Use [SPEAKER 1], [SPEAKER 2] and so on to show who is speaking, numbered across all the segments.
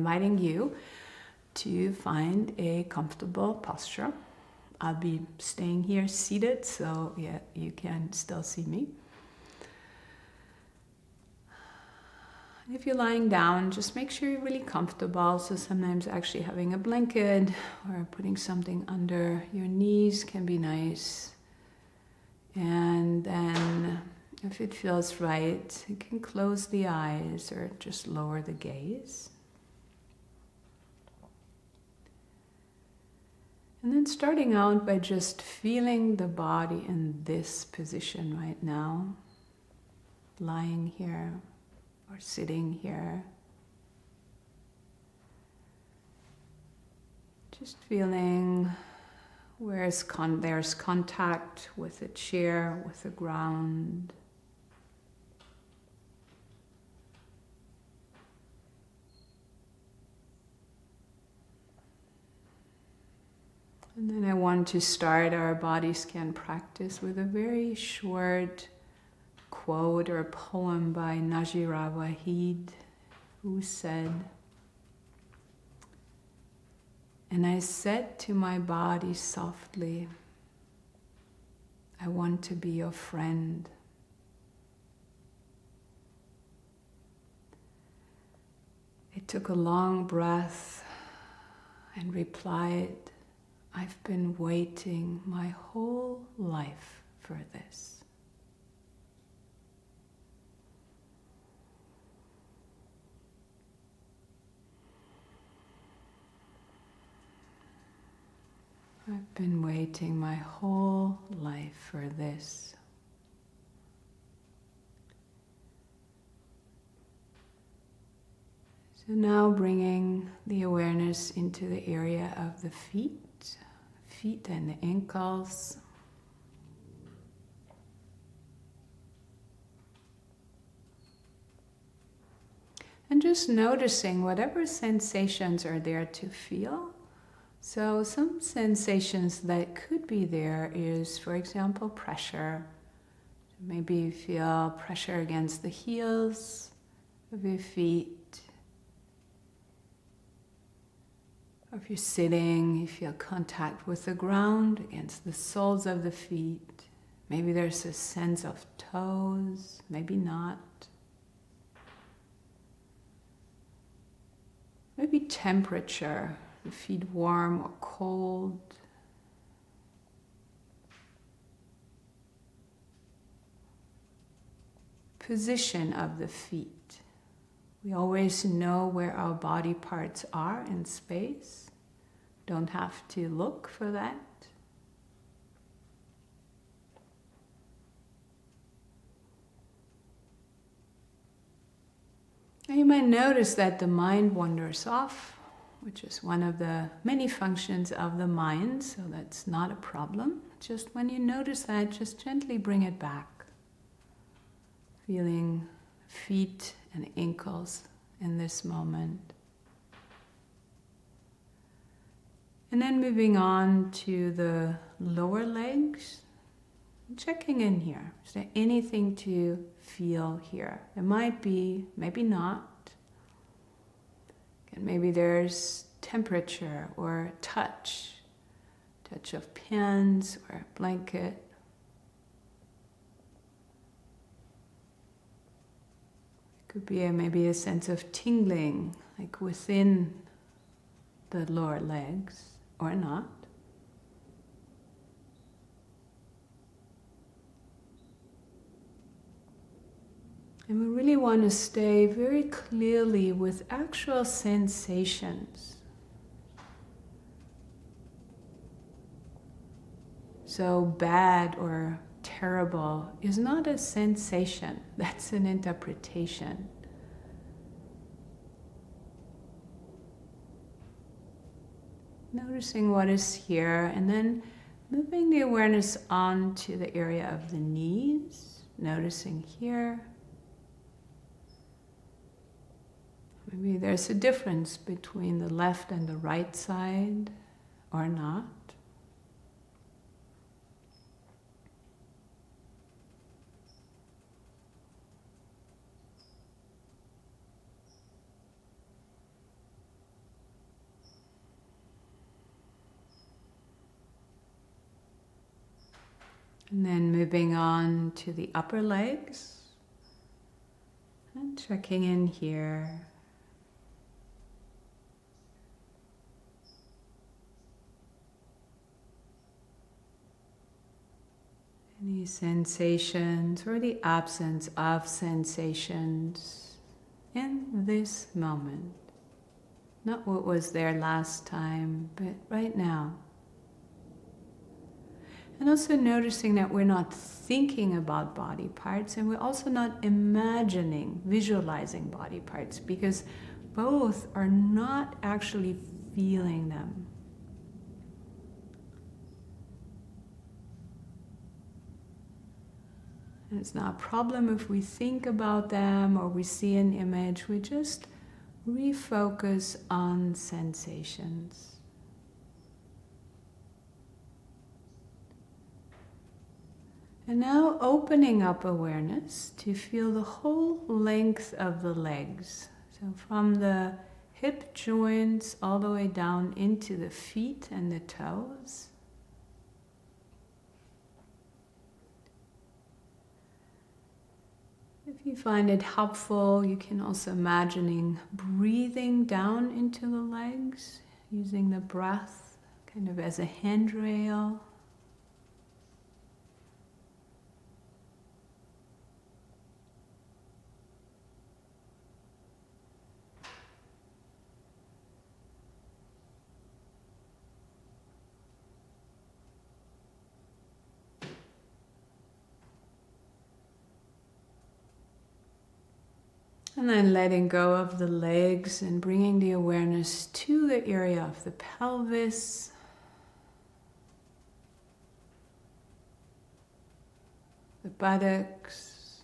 [SPEAKER 1] inviting you to find a comfortable posture. I'll be staying here seated, so yeah, you can still see me. If you're lying down, just make sure you're really comfortable. So sometimes actually having a blanket or putting something under your knees can be nice. And then if it feels right, you can close the eyes or just lower the gaze. And then starting out by just feeling the body in this position right now, lying here or sitting here. Just feeling where there's contact with the chair, with the ground. And then I want to start our body scan practice with a very short quote or a poem by Najira Wahid, who said, "And I said to my body softly, I want to be your friend." It took a long breath and replied, "I've been waiting my whole life for this." I've been waiting my whole life for this. So now bringing the awareness into the area of the feet and the ankles. And just noticing whatever sensations are there to feel. So some sensations that could be there is, for example, pressure. Maybe you feel pressure against the heels of your feet. Or if you're sitting, you feel contact with the ground against the soles of the feet. Maybe there's a sense of toes, maybe not. Maybe temperature, the feet warm or cold. Position of the feet. We always know where our body parts are in space. Don't have to look for that. And you might notice that the mind wanders off, which is one of the many functions of the mind, so that's not a problem. Just when you notice that, just gently bring it back. Feeling feet and ankles in this moment. And then moving on to the lower legs, checking in here. Is there anything to feel here? There might be, maybe not. And maybe there's temperature or touch of pins or blanket. Could be maybe a sense of tingling, like within the lower legs, or not. And we really want to stay very clearly with actual sensations. So bad or terrible is not a sensation, that's an interpretation. Noticing what is here, and then moving the awareness on to the area of the knees, noticing here. Maybe there's a difference between the left and the right side, or not. And then moving on to the upper legs. And checking in here. Any sensations or the absence of sensations in this moment. Not what was there last time, but right now. And also noticing that we're not thinking about body parts, and we're also not imagining, visualizing body parts, because both are not actually feeling them. And it's not a problem if we think about them or we see an image. We just refocus on sensations. And now opening up awareness to feel the whole length of the legs. So from the hip joints all the way down into the feet and the toes. If you find it helpful, you can also imagining breathing down into the legs, using the breath kind of as a handrail. And then letting go of the legs and bringing the awareness to the area of the pelvis. The buttocks,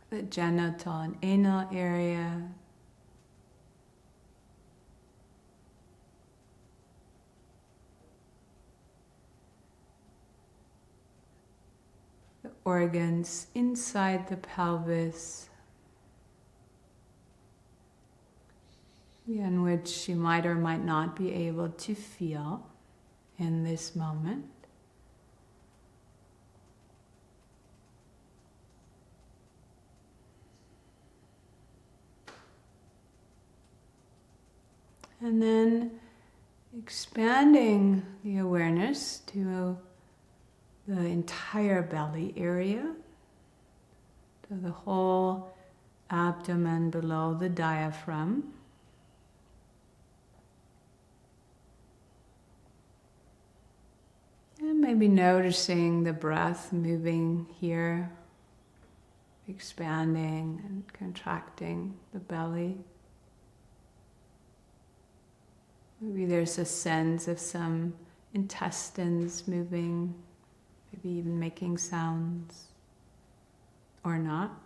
[SPEAKER 1] the genital and anal area. The organs inside the pelvis. In which you might or might not be able to feel in this moment. And then expanding the awareness to the entire belly area, to the whole abdomen below the diaphragm. And maybe noticing the breath moving here, expanding and contracting the belly. Maybe there's a sense of some intestines moving, maybe even making sounds, or not.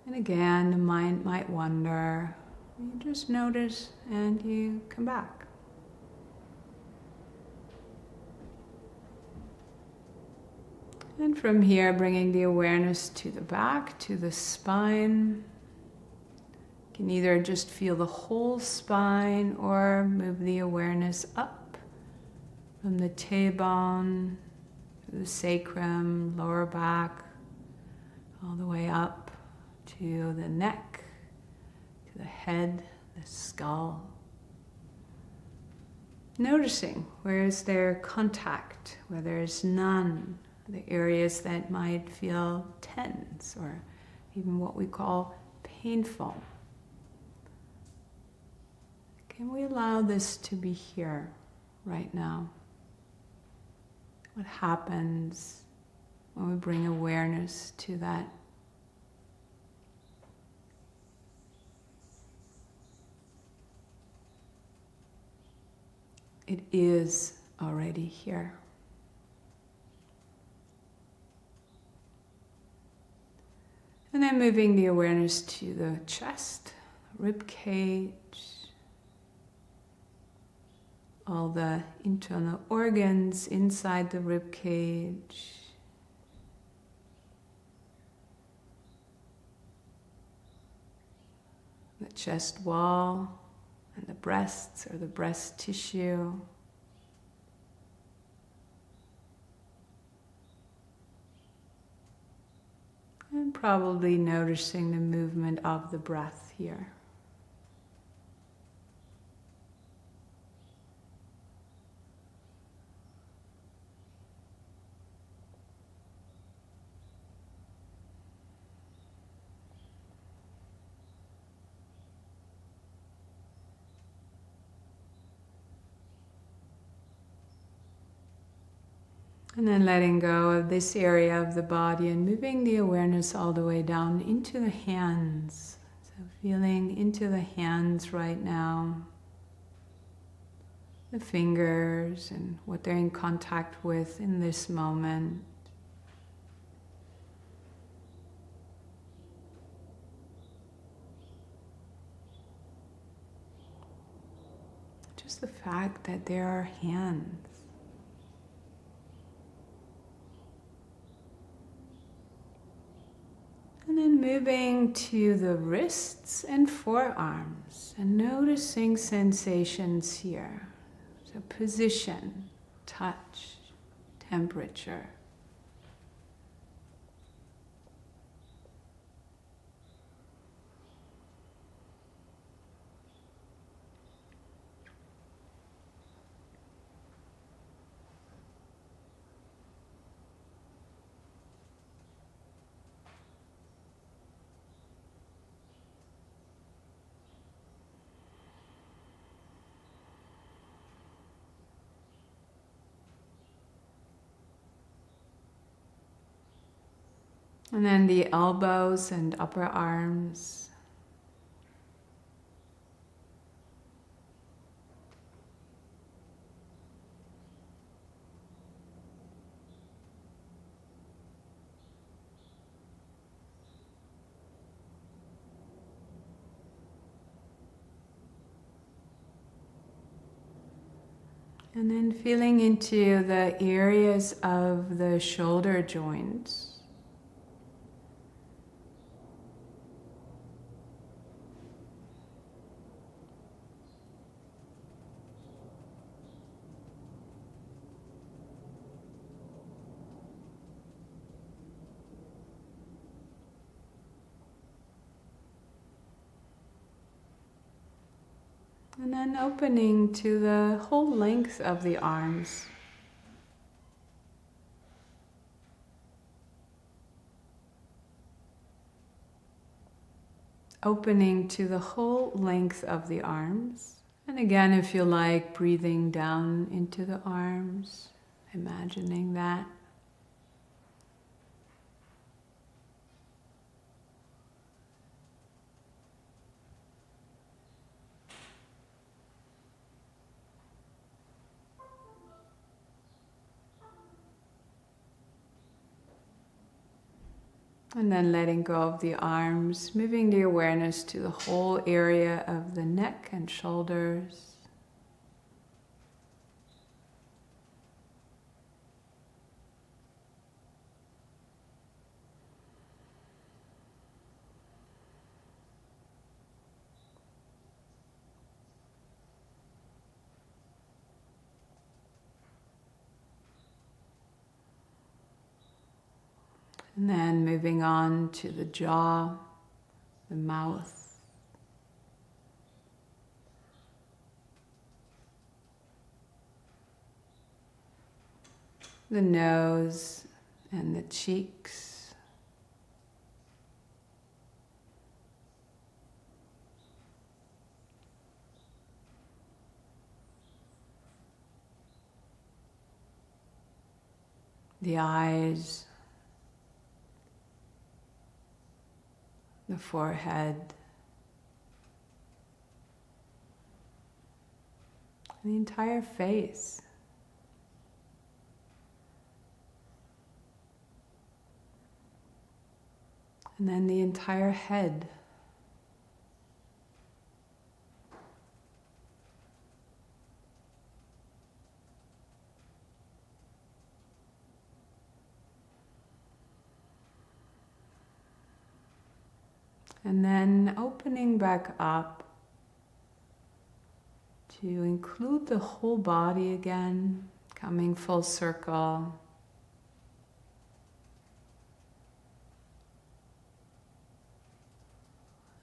[SPEAKER 1] And again, the mind might wander. You just notice and you come back. And from here, bringing the awareness to the back, to the spine. You can either just feel the whole spine or move the awareness up from the tailbone, to the sacrum, lower back, all the way up to the neck, to the head, the skull. Noticing where is there contact, where there is none, the areas that might feel tense or even what we call painful. Can we allow this to be here right now? What happens when we bring awareness to that? It is already here. And then moving the awareness to the chest, rib cage, all the internal organs inside the rib cage. The chest wall and the breasts or the breast tissue. And probably noticing the movement of the breath here. And then letting go of this area of the body and moving the awareness all the way down into the hands. So feeling into the hands right now. The fingers and what they're in contact with in this moment. Just the fact that there are hands. And then moving to the wrists and forearms and noticing sensations here. So position, touch, temperature. And then the elbows and upper arms. And then feeling into the areas of the shoulder joints. And then opening to the whole length of the arms. Opening to the whole length of the arms. And again, if you like, breathing down into the arms, imagining that. And then letting go of the arms, moving the awareness to the whole area of the neck and shoulders. And then moving on to the jaw, the mouth, the nose and the cheeks, the eyes, the forehead, the entire face. And then the entire head. And then opening back up to include the whole body again, coming full circle.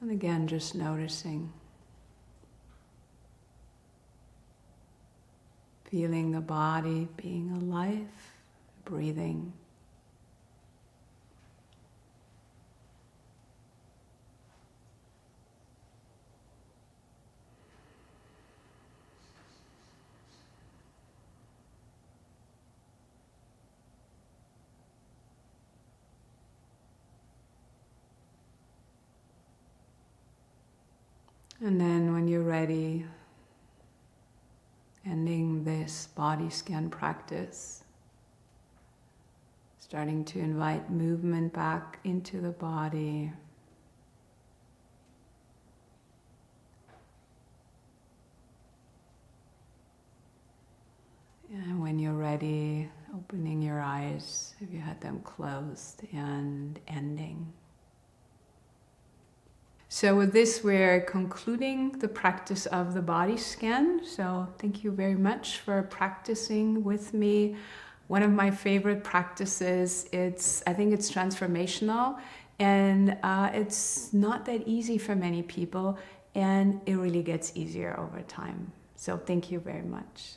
[SPEAKER 1] And again, just noticing. Feeling the body being alive, breathing. And then when you're ready, ending this body scan practice, starting to invite movement back into the body. And when you're ready, opening your eyes if you had them closed and ending. So with this, we're concluding the practice of the body scan. So thank you very much for practicing with me. One of my favorite practices, I think it's transformational, and it's not that easy for many people, and it really gets easier over time. So thank you very much.